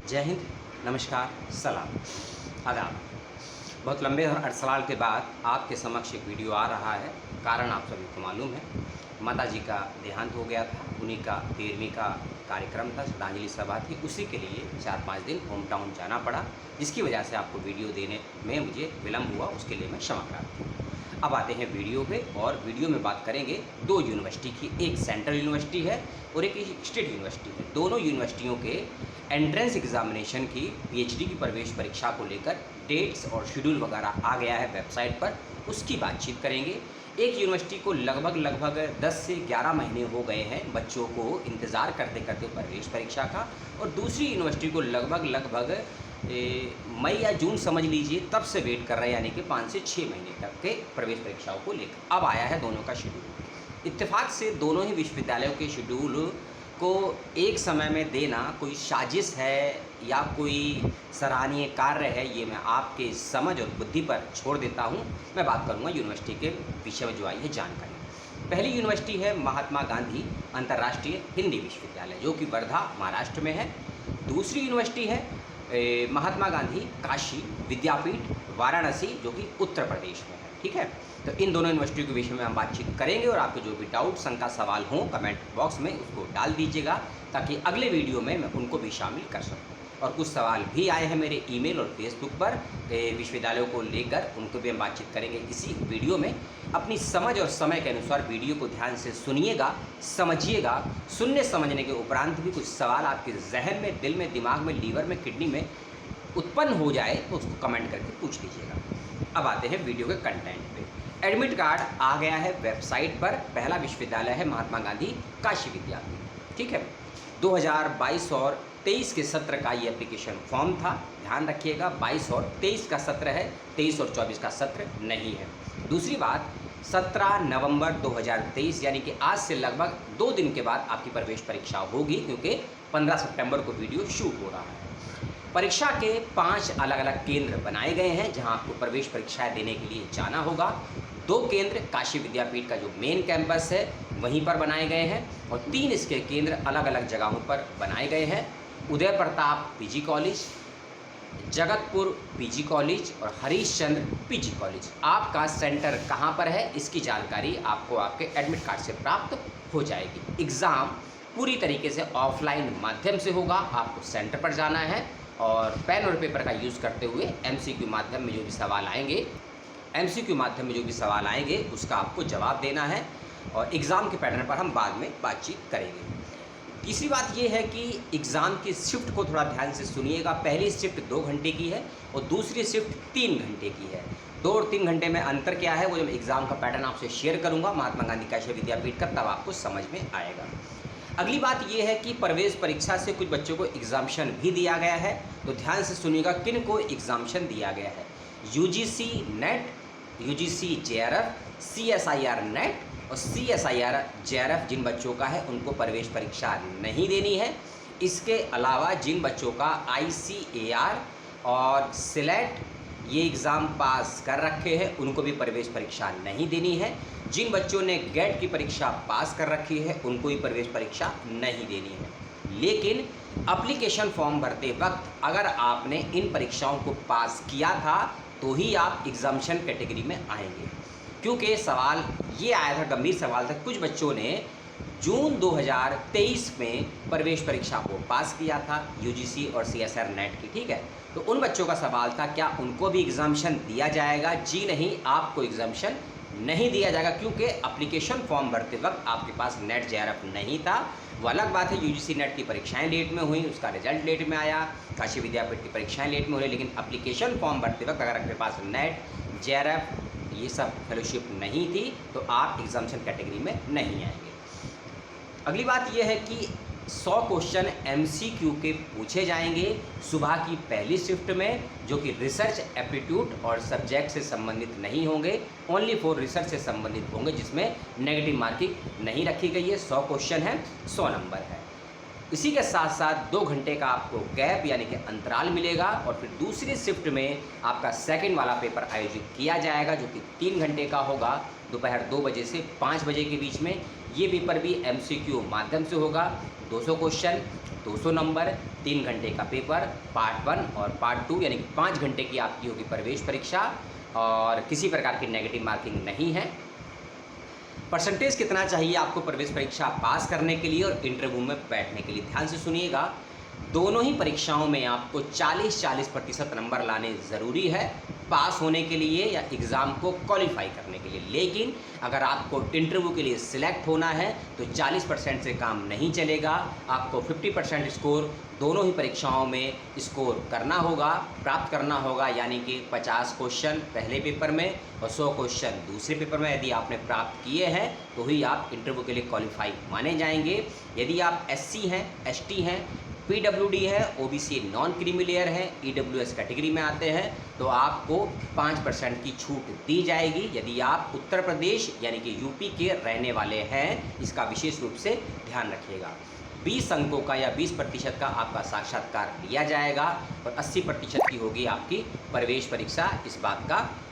जय हिंद, नमस्कार, सलाम, आदाब। बहुत लंबे और अरसलाल के बाद आपके समक्ष एक वीडियो आ रहा है। कारण आप सभी को मालूम है, माताजी का देहांत हो गया था। उन्हीं का 13वीं का कार्यक्रम था, श्रद्धांजलि सभा थी। उसी के लिए 4-5 दिन होम टाउन जाना पड़ा, जिसकी वजह से आपको वीडियो देने में मुझे विलम्ब हुआ। उसके लिए मैं क्षमा प्रार्थी हूँ। अब आते हैं वीडियो पे, और वीडियो में बात करेंगे दो यूनिवर्सिटी की। एक सेंट्रल यूनिवर्सिटी है और एक स्टेट यूनिवर्सिटी है। दोनों यूनिवर्सिटियों के एंट्रेंस एग्जामिनेशन की पीएचडी की प्रवेश परीक्षा को लेकर डेट्स और शेड्यूल वगैरह आ गया है वेबसाइट पर, उसकी बातचीत करेंगे। एक यूनिवर्सिटी को लगभग 10 से 11 महीने हो गए हैं बच्चों को इंतज़ार करते करते प्रवेश परीक्षा का, और दूसरी यूनिवर्सिटी को लगभग मई या जून समझ लीजिए तब से वेट कर रहे हैं, यानी कि 5 से 6 महीने तक के प्रवेश परीक्षाओं को लेकर। अब आया है दोनों का शेड्यूल। इत्तेफाक से दोनों ही विश्वविद्यालयों के शेड्यूल को एक समय में देना कोई साजिश है या कोई सराहनीय कार्य है, ये मैं आपके समझ और बुद्धि पर छोड़ देता हूँ। मैं बात करूँगा यूनिवर्सिटी के विषय में जो आई है जानकारी। पहली यूनिवर्सिटी है महात्मा गांधी अंतर्राष्ट्रीय हिंदी विश्वविद्यालय, जो कि वर्धा महाराष्ट्र में है। दूसरी यूनिवर्सिटी है महात्मा गांधी काशी विद्यापीठ वाराणसी, जो कि उत्तर प्रदेश में है। ठीक है, तो इन दोनों यूनिवर्सिटियों के विषय में हम बातचीत करेंगे, और आपके जो भी डाउट शंका सवाल हों कमेंट बॉक्स में उसको डाल दीजिएगा, ताकि अगले वीडियो में मैं उनको भी शामिल कर सकूँ। और कुछ सवाल भी आए हैं मेरे ईमेल और फेसबुक पर विश्वविद्यालयों को लेकर, उनको भी हम बातचीत करेंगे इसी वीडियो में। अपनी समझ और समय के अनुसार वीडियो को ध्यान से सुनिएगा, समझिएगा। सुनने समझने के उपरांत भी कुछ सवाल आपके जहन में, दिल में, दिमाग में, लीवर में, किडनी में उत्पन्न हो जाए तो उसको कमेंट करके पूछ लीजिएगा। अब आते हैं वीडियो के कंटेंट पे। एडमिट कार्ड आ गया है वेबसाइट पर। पहला विश्वविद्यालय है महात्मा गांधी काशी विद्यापीठ। ठीक है, 2022 और 23 के सत्र का ये एप्लीकेशन फॉर्म था। ध्यान रखिएगा, 22 और 23 का सत्र है, 23 और 24 का सत्र नहीं है। दूसरी बात, 17 नवंबर 2023 यानी कि आज से लगभग 2 दिन के बाद आपकी प्रवेश परीक्षा होगी, क्योंकि 15 सितंबर को वीडियो शूट हो रहा है। परीक्षा के 5 अलग अलग केंद्र बनाए गए हैं, जहां आपको प्रवेश परीक्षाएं देने के लिए जाना होगा। 2 केंद्र काशी विद्यापीठ का जो मेन कैंपस है वहीं पर बनाए गए हैं, और 3 इसके केंद्र अलग अलग जगहों पर बनाए गए हैं। Uday Pratap PG college, Jagatpur PG college और हरीशचंद्र पीजी कॉलेज। आपका सेंटर कहां पर है, इसकी जानकारी आपको आपके एडमिट कार्ड से प्राप्त हो जाएगी। एग्ज़ाम पूरी तरीके से ऑफलाइन माध्यम से होगा। आपको सेंटर पर जाना है और पेन और पेपर का यूज़ करते हुए एमसीक्यू माध्यम में जो भी सवाल आएंगे उसका आपको जवाब देना है, और एग्ज़ाम के पैटर्न पर हम बाद में बातचीत करेंगे। तीसरी बात यह है कि एग्ज़ाम की शिफ्ट को थोड़ा ध्यान से सुनिएगा। पहली शिफ्ट 2 घंटे की है और दूसरी शिफ्ट 3 घंटे की है। 2 और 3 घंटे में अंतर क्या है, वो जब एग्ज़ाम का पैटर्न आपसे शेयर करूंगा महात्मा गांधी काशी विद्यापीठ का, तब आपको समझ में आएगा। अगली बात यह है कि प्रवेश परीक्षा से कुछ बच्चों को एग्जामिशन भी दिया गया है, तो ध्यान से सुनिएगा किन को एग्जामिशन दिया गया है। UGC net, UGC JRF, CSIR net और सीएसआईआर जेआरएफ जिन बच्चों का है उनको प्रवेश परीक्षा नहीं देनी है। इसके अलावा जिन बच्चों का आईसीएआर और सिलेट ये एग्ज़ाम पास कर रखे हैं उनको भी प्रवेश परीक्षा नहीं देनी है। जिन बच्चों ने गेट की परीक्षा पास कर रखी है उनको भी प्रवेश परीक्षा नहीं देनी है। लेकिन एप्लीकेशन फॉर्म भरते वक्त अगर आपने इन परीक्षाओं को पास किया था तो ही आप एग्जामिशन कैटेगरी में आएंगे, क्योंकि सवाल ये आया था, गंभीर सवाल था। कुछ बच्चों ने जून 2023 में प्रवेश परीक्षा को पास किया था, यूजीसी और सीएसआईआर नेट की। ठीक है, तो उन बच्चों का सवाल था क्या उनको भी एग्जामिशन दिया जाएगा। जी नहीं, आपको एग्जामिशन नहीं दिया जाएगा, क्योंकि एप्लीकेशन फॉर्म भरते वक्त आपके पास नेट जेआरएफ नहीं था। वो अलग बात है, यूजीसी नेट की परीक्षाएं लेट में हुई, उसका रिजल्ट लेट में आया, काशी विद्यापीठ की परीक्षाएं लेट में हुई, लेकिन एप्लीकेशन फॉर्म भरते वक्त अगर आपके पास नेट जेआरएफ ये सब फेलोशिप नहीं थी तो आप एग्जामिशन कैटेगरी में नहीं आएंगे। अगली बात यह है कि 100 क्वेश्चन एमसीक्यू के पूछे जाएंगे सुबह की पहली शिफ्ट में, जो कि रिसर्च एप्टीट्यूड और सब्जेक्ट से संबंधित नहीं होंगे, ओनली फॉर रिसर्च से संबंधित होंगे, जिसमें नेगेटिव मार्किंग नहीं रखी गई है। 100 क्वेश्चन है, 100 नंबर है। इसी के साथ साथ 2 घंटे का आपको गैप यानी कि अंतराल मिलेगा, और फिर दूसरी शिफ्ट में आपका सेकंड वाला पेपर आयोजित किया जाएगा, जो कि 3 घंटे का होगा, दोपहर 2 बजे से 5 बजे के बीच में। ये पेपर भी एमसीक्यू माध्यम से होगा। 200 क्वेश्चन, 200 नंबर, 3 घंटे का पेपर, पार्ट 1 और पार्ट 2 यानी कि 5 घंटे की आपकी होगी प्रवेश परीक्षा और किसी प्रकार की नेगेटिव मार्किंग नहीं है। परसेंटेज कितना चाहिए आपको प्रवेश परीक्षा पास करने के लिए और इंटरव्यू में बैठने के लिए? ध्यान से सुनिएगा, दोनों ही परीक्षाओं में आपको 40% नंबर लाने ज़रूरी है पास होने के लिए या एग्ज़ाम को क्वालिफाई करने के लिए। लेकिन अगर आपको इंटरव्यू के लिए सिलेक्ट होना है तो 40% से काम नहीं चलेगा, आपको 50% स्कोर दोनों ही परीक्षाओं में स्कोर करना होगा, प्राप्त करना होगा। यानी कि 50 क्वेश्चन पहले पेपर में और 100 क्वेश्चन दूसरे पेपर में यदि आपने प्राप्त किए हैं तो ही आप इंटरव्यू के लिए क्वालिफाई माने जाएंगे। यदि आप SC हैं, ST हैं, PWD है, OBC नॉन क्रीमी लेयर है, EWS कैटेगरी में आते हैं तो आपको 5% की छूट दी जाएगी यदि आप उत्तर प्रदेश यानी कि यूपी के रहने वाले हैं। इसका विशेष रूप से ध्यान रखिएगा। 20 अंकों का या 20% का आपका साक्षात्कार लिया जाएगा और 80% की होगी आपकी प्रवेश परीक्षा। इस बात का